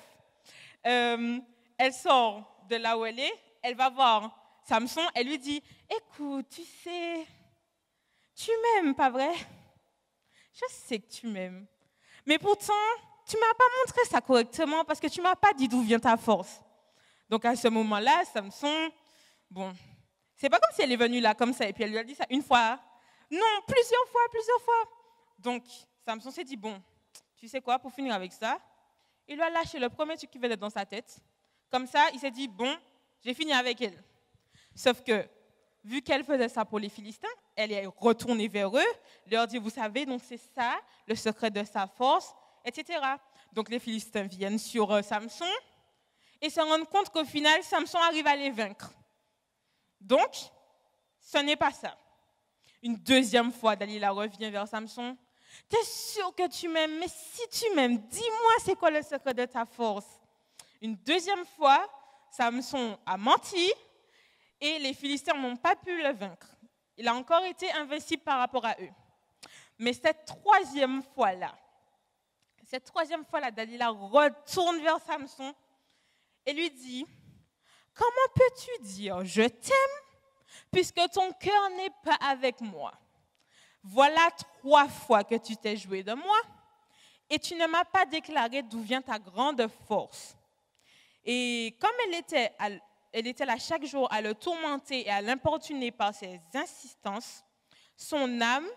elle sort de là où elle va voir Samson, elle lui dit, écoute, tu sais, tu m'aimes, pas vrai? Je sais que tu m'aimes. Mais pourtant, tu ne m'as pas montré ça correctement parce que tu ne m'as pas dit d'où vient ta force. Donc à ce moment-là, Samson, bon, c'est pas comme si elle est venue là comme ça et puis elle lui a dit ça une fois. Non, plusieurs fois. Donc Samson s'est dit, bon, tu sais quoi, pour finir avec ça, il lui a lâché le premier truc qui venait dans sa tête. Comme ça, il s'est dit, bon, j'ai fini avec elle. Sauf que, vu qu'elle faisait ça pour les Philistins, elle est retournée vers eux, leur dit, vous savez, donc c'est ça, le secret de sa force, etc. Donc les Philistins viennent sur Samson et se rendent compte qu'au final, Samson arrive à les vaincre. Donc, ce n'est pas ça. Une deuxième fois, Dalila revient vers Samson. T'es sûr que tu m'aimes? Mais si tu m'aimes, dis-moi c'est quoi le secret de ta force. Une deuxième fois, Samson a menti et les Philistins n'ont pas pu le vaincre. Il a encore été invincible par rapport à eux. Mais cette troisième fois-là, Dalila retourne vers Samson et lui dit, comment peux-tu dire je t'aime puisque ton cœur n'est pas avec moi? voilà 3 fois que tu t'es joué de moi et tu ne m'as pas déclaré d'où vient ta grande force. Et comme elle était là chaque jour à le tourmenter et à l'importuner par ses insistances, son âme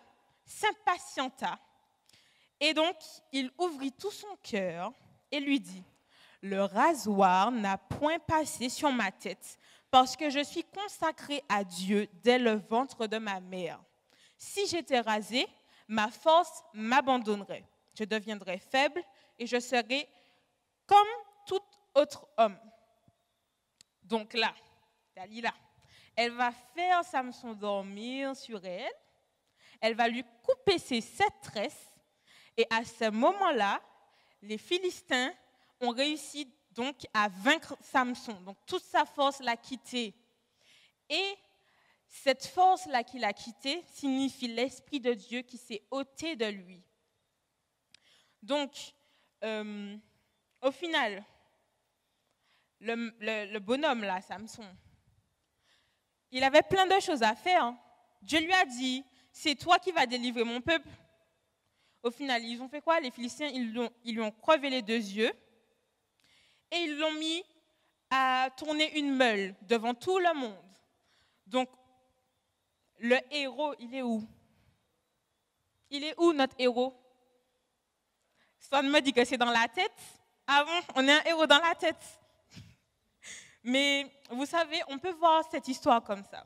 s'impatienta. Et donc, il ouvrit tout son cœur et lui dit, « Le rasoir n'a point passé sur ma tête, parce que je suis consacré à Dieu dès le ventre de ma mère. Si j'étais rasé, ma force m'abandonnerait. Je deviendrais faible et je serais comme tout autre homme. » Donc là, Dalila, elle va faire Samson dormir sur elle, elle va lui couper ses 7 tresses, et à ce moment-là, les Philistins ont réussi donc à vaincre Samson. Donc toute sa force l'a quitté. Et cette force-là qu'il a quittée signifie l'Esprit de Dieu qui s'est ôté de lui. Donc, au final, le bonhomme là, Samson, il avait plein de choses à faire. Dieu lui a dit, c'est toi qui vas délivrer mon peuple. Au final, ils ont fait quoi? Les Philistins, ils lui ont crevé les 2 yeux et ils l'ont mis à tourner une meule devant tout le monde. Donc, le héros, il est où? Il est où notre héros? Ça me dit que c'est dans la tête. Ah bon, on est un héros dans la tête. Mais vous savez, on peut voir cette histoire comme ça.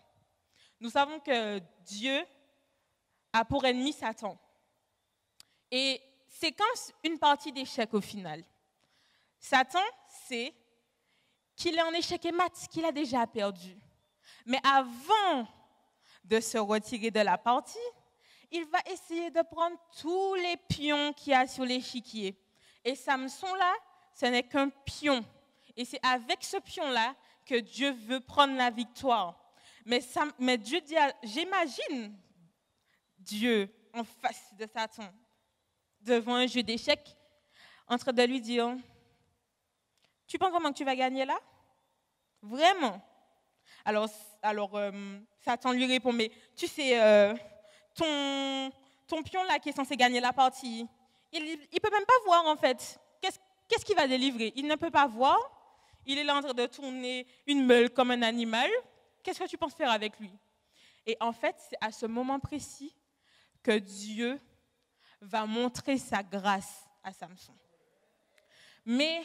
Nous savons que Dieu a pour ennemi Satan. Et c'est quand une partie d'échec au final. Satan sait qu'il est en échec et mat, qu'il a déjà perdu. Mais avant de se retirer de la partie, il va essayer de prendre tous les pions qu'il y a sur l'échiquier. Et Samson, là, ce n'est qu'un pion. Et c'est avec ce pion-là que Dieu veut prendre la victoire. Mais Dieu dit, j'imagine Dieu en face de Satan, devant un jeu d'échecs, en train de lui dire, tu penses vraiment que tu vas gagner là? Vraiment? Alors Satan lui répond, mais tu sais, ton pion là qui est censé gagner la partie, il ne peut même pas voir en fait. Qu'est-ce qu'il va délivrer? Il ne peut pas voir. Il est là en train de tourner une meule comme un animal. Qu'est-ce que tu penses faire avec lui? Et en fait, c'est à ce moment précis que Dieu va montrer sa grâce à Samson. Mais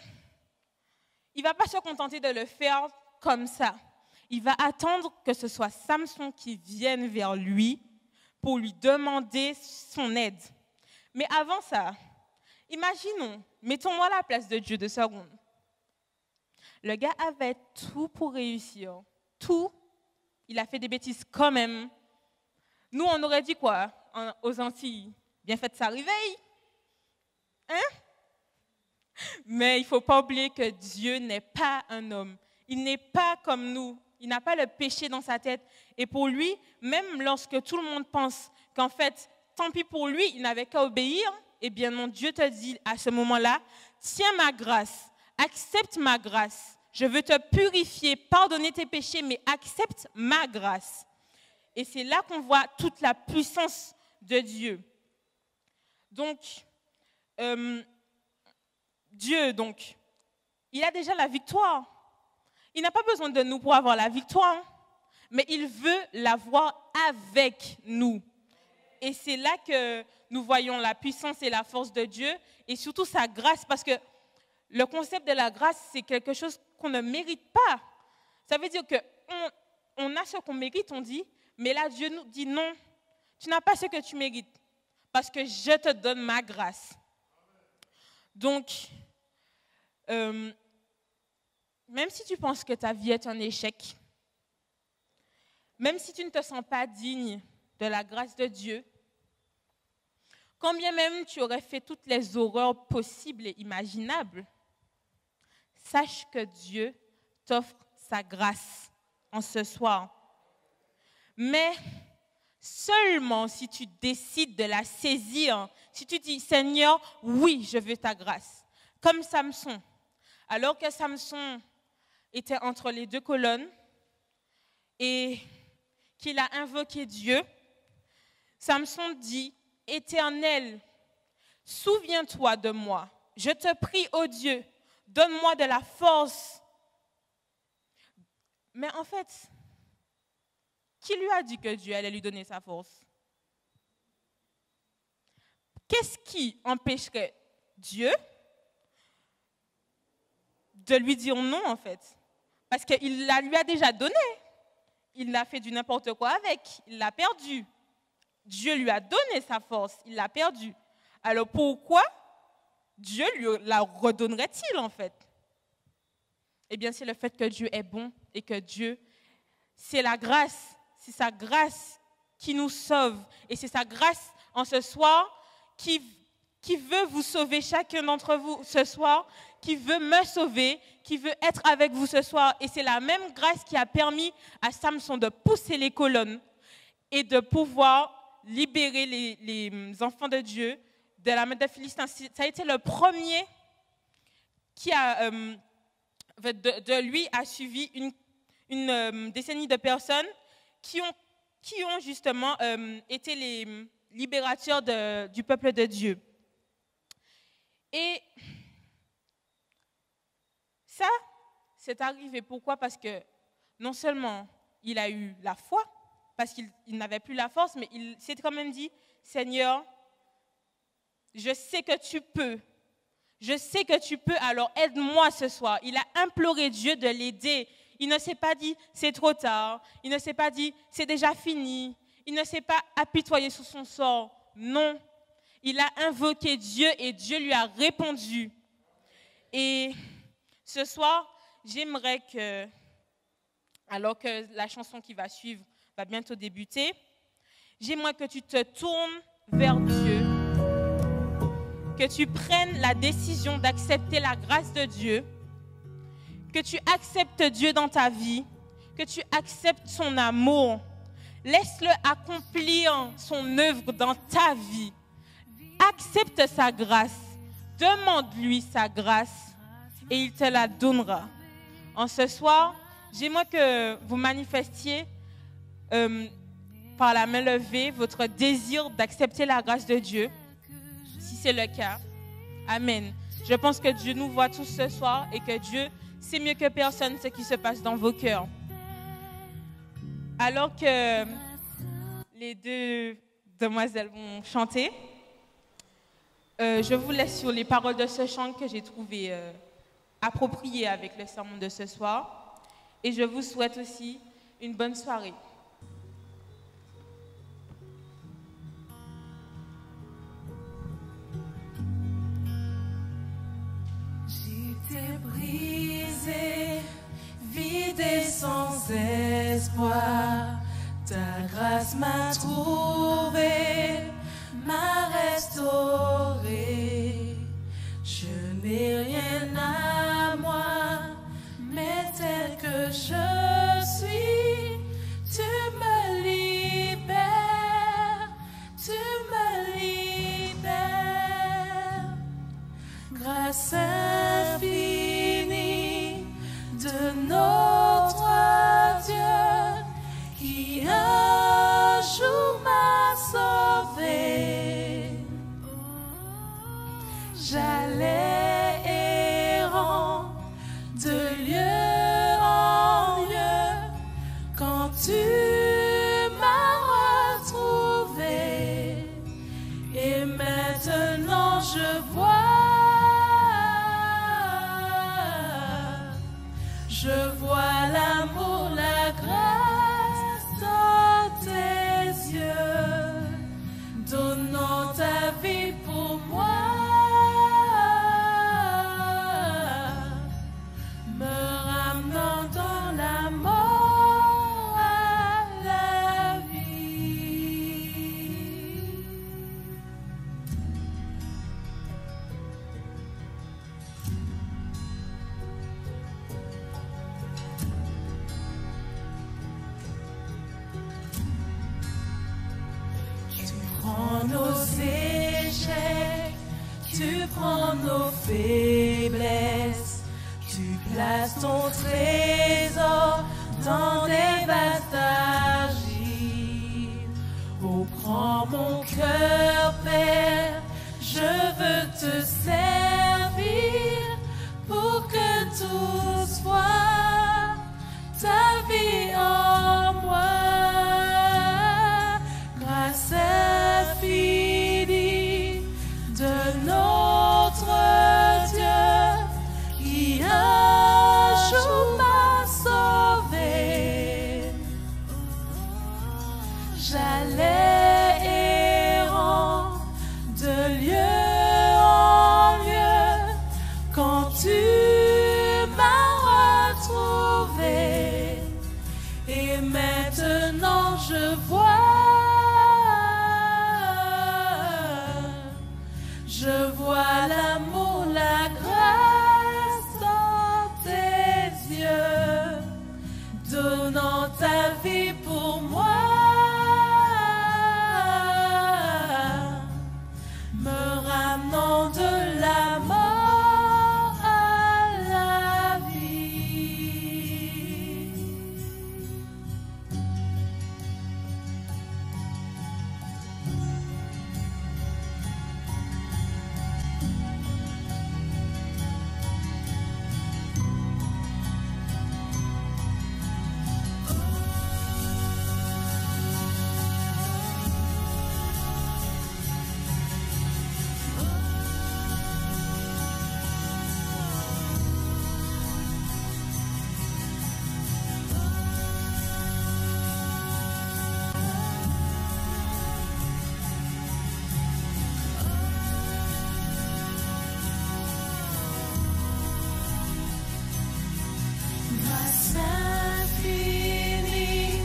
il ne va pas se contenter de le faire comme ça. Il va attendre que ce soit Samson qui vienne vers lui pour lui demander son aide. Mais avant ça, imaginons, mettons-moi à la place de Dieu 2 secondes. Le gars avait tout pour réussir. Tout. Il a fait des bêtises quand même. Nous, on aurait dit quoi aux Antilles? Bien fait ça réveille. Hein? Mais il ne faut pas oublier que Dieu n'est pas un homme. Il n'est pas comme nous. Il n'a pas le péché dans sa tête. Et pour lui, même lorsque tout le monde pense qu'en fait, tant pis pour lui, il n'avait qu'à obéir, eh bien non, Dieu te dit à ce moment-là, tiens ma grâce, accepte ma grâce. Je veux te purifier, pardonner tes péchés, mais accepte ma grâce. Et c'est là qu'on voit toute la puissance de Dieu. Donc, Dieu, donc, il a déjà la victoire. Il n'a pas besoin de nous pour avoir la victoire, mais il veut l'avoir avec nous. Et c'est là que nous voyons la puissance et la force de Dieu, et surtout sa grâce, parce que le concept de la grâce, c'est quelque chose qu'on ne mérite pas. Ça veut dire qu'on a ce qu'on mérite, on dit, mais là, Dieu nous dit non, tu n'as pas ce que tu mérites, parce que je te donne ma grâce. Donc, même si tu penses que ta vie est un échec, même si tu ne te sens pas digne de la grâce de Dieu, quand bien même tu aurais fait toutes les horreurs possibles et imaginables, sache que Dieu t'offre sa grâce en ce soir. Mais seulement si tu décides de la saisir, si tu dis, Seigneur, oui, je veux ta grâce. Comme Samson. Alors que Samson était entre les 2 colonnes et qu'il a invoqué Dieu, Samson dit, « Éternel, souviens-toi de moi. Je te prie, ô Dieu, donne-moi de la force. » Mais en fait, qui lui a dit que Dieu allait lui donner sa force? Qu'est-ce qui empêcherait Dieu de lui dire non, en fait? Parce qu'il la lui a déjà donné. Il a fait du n'importe quoi avec. Il l'a perdu. Dieu lui a donné sa force. Il l'a perdu. Alors pourquoi Dieu lui la redonnerait-il, en fait? Eh bien, c'est le fait que Dieu est bon et que Dieu, c'est la grâce. C'est sa grâce qui nous sauve. Et c'est sa grâce en ce soir qui veut vous sauver, chacun d'entre vous ce soir, qui veut me sauver, qui veut être avec vous ce soir. Et c'est la même grâce qui a permis à Samson de pousser les colonnes et de pouvoir libérer les enfants de Dieu de la main des Philistins. Ça a été le premier qui a, de lui a suivi une décennie de personnes qui ont justement été les libérateurs du peuple de Dieu. Et ça, c'est arrivé. Pourquoi? Parce que non seulement il a eu la foi, parce qu'il n'avait plus la force, mais il s'est quand même dit, Seigneur, je sais que tu peux. Je sais que tu peux, alors aide-moi ce soir. Il a imploré Dieu de l'aider. Il ne s'est pas dit, c'est trop tard. Il ne s'est pas dit, c'est déjà fini. Il ne s'est pas apitoyé sur son sort. Non. Il a invoqué Dieu et Dieu lui a répondu. Et ce soir, j'aimerais que, alors que la chanson qui va suivre va bientôt débuter, j'aimerais que tu te tournes vers Dieu, que tu prennes la décision d'accepter la grâce de Dieu, que tu acceptes Dieu dans ta vie, que tu acceptes son amour. Laisse-le accomplir son œuvre dans ta vie. Accepte sa grâce. Demande-lui sa grâce et il te la donnera. En ce soir, j'aimerais que vous manifestiez par la main levée votre désir d'accepter la grâce de Dieu. Si c'est le cas, amen. Je pense que Dieu nous voit tous ce soir et que Dieu sait mieux que personne ce qui se passe dans vos cœurs. Alors que les deux demoiselles vont chanter, je vous laisse sur les paroles de ce chant que j'ai trouvé approprié avec le sermon de ce soir. Et je vous souhaite aussi une bonne soirée. J'étais brisée, vide et sans espoir. Ta grâce m'a trouvée, m'a restaurée. Je n'ai rien à moi, mais tel que je suis, tu me libères, tu me libères. Grâce infinie de notre Dieu qui un jour m'a sauvé. J'allais errant de lieu en lieu quand tu m'as retrouvé. Et maintenant je vois l'amour, la grâce dans tes yeux, donnant ta vie pour moi, me ramenant dans la mort à la vie. Nos échecs, tu prends nos faiblesses, tu places ton trésor dans des vastes argiles. Oh, prends mon cœur, Père, je veux te servir pour que tous voient ta vie en moi. Grâce infinie de notre Dieu qui un jour m'a sauvé. J'allais errant de lieu en lieu quand tu m'as retrouvé. Et maintenant je vois l'amour, la grâce dans tes yeux, donnant ta vie pour moi, me ramenant de la mort à la vie. Grâce infinie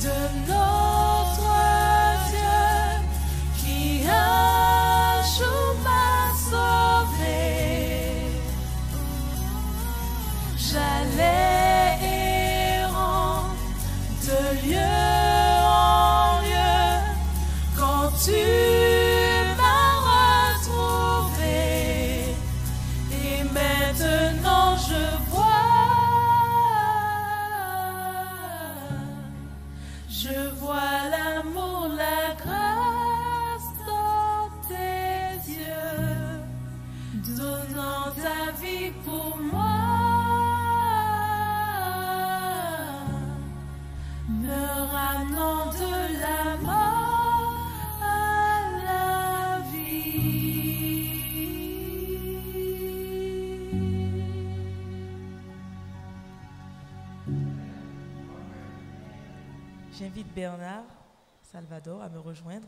de notre Dieu qui un jour m'a sauvé. J'allais errant de lieu en lieu quand tu m'as retrouvé. Et maintenant je vois l'amour, la grâce dans tes yeux, donnant ta vie pour moi, me ramenant de la mort à la vie. J'invite Bernard Salvador à me rejoindre.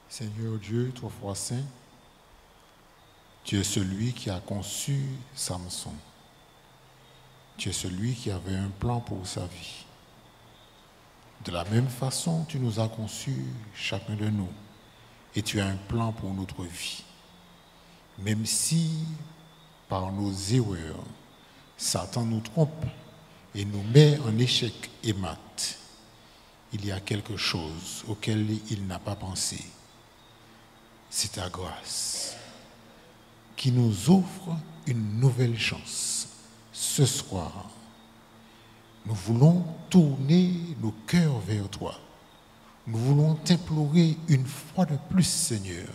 Seigneur Dieu, trois fois saint, tu es celui qui a conçu Samson. Tu es celui qui avait un plan pour sa vie. De la même façon, tu nous as conçus, chacun de nous, et tu as un plan pour notre vie. Même si, par nos erreurs, Satan nous trompe et nous met en échec et mat, il y a quelque chose auquel il n'a pas pensé. C'est ta grâce qui nous offre une nouvelle chance. Ce soir, nous voulons tourner nos cœurs vers toi. Nous voulons t'implorer une fois de plus, Seigneur,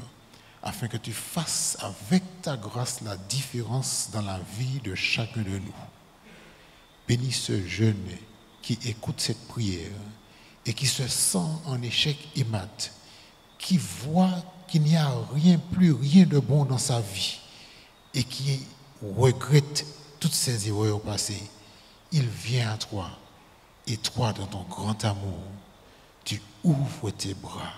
afin que tu fasses avec ta grâce la différence dans la vie de chacun de nous. Bénis ce jeune qui écoute cette prière et qui se sent en échec et mat, qui voit qu'il n'y a plus rien de bon dans sa vie et qui regrette toutes ses erreurs passées. Il vient à toi et toi, dans ton grand amour, tu ouvres tes bras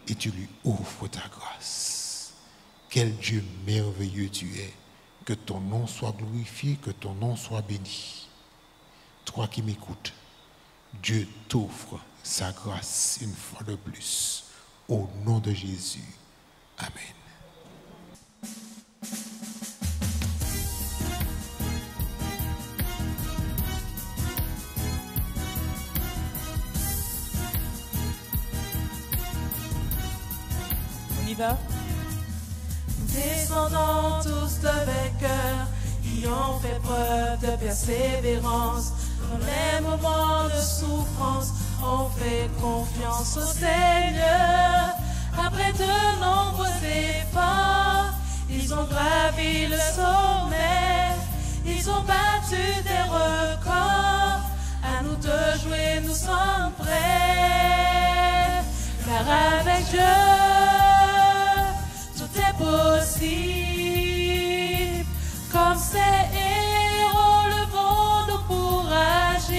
et tu lui offres ta grâce. Quel Dieu merveilleux tu es. Que ton nom soit glorifié, que ton nom soit béni. Toi qui m'écoutes, Dieu t'offre sa grâce une fois de plus. Au nom de Jésus. Amen. On y va? Descendons tous de vainqueurs qui ont fait preuve de persévérance. Dans les moments de souffrance, on fait confiance au Seigneur. Après de nombreux efforts, ils ont gravi le sommet, ils ont battu des records. À nous de jouer, nous sommes prêts, car avec Dieu, tout est possible. Comme ces héros, levons-nous pour agir.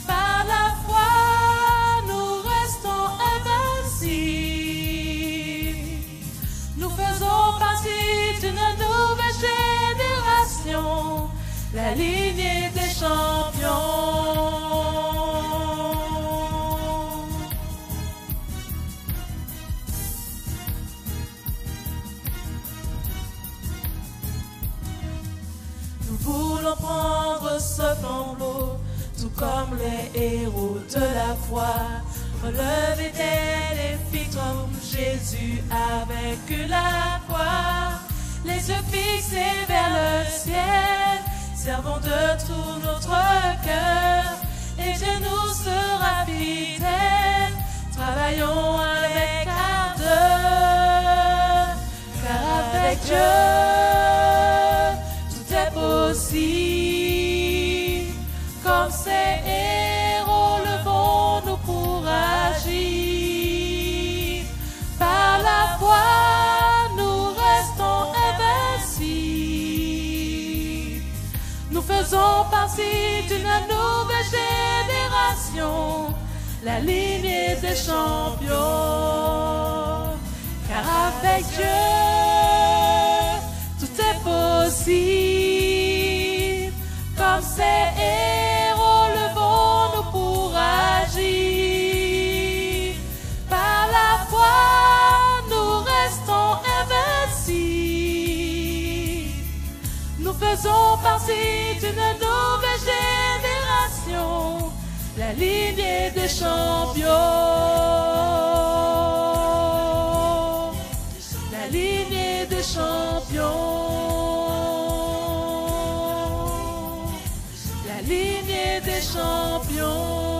Par la foi, nous restons invincibles. Nous faisons partie d'une nouvelle génération, la lignée des champions. Nous voulons prendre ce flambeau, tout comme les héros de la foi, relever des défis comme Jésus a vaincu la foi. Les yeux fixés vers le ciel, servons de tout notre cœur, et Dieu nous sera fidèle. Travaillons avec ardeur, car avec Dieu, tout est possible. Comme ces héros, levons-nous pour agir. Par la foi, nous restons invincibles. Nous faisons partie d'une nouvelle génération, la lignée des champions. Car avec Dieu, tout est possible. Comme ces héros, levons-nous pour agir. Par la foi, nous restons invincibles. Nous faisons partie d'une nouvelle génération, la lignée des champions. La lignée des champions. La lignée des champions.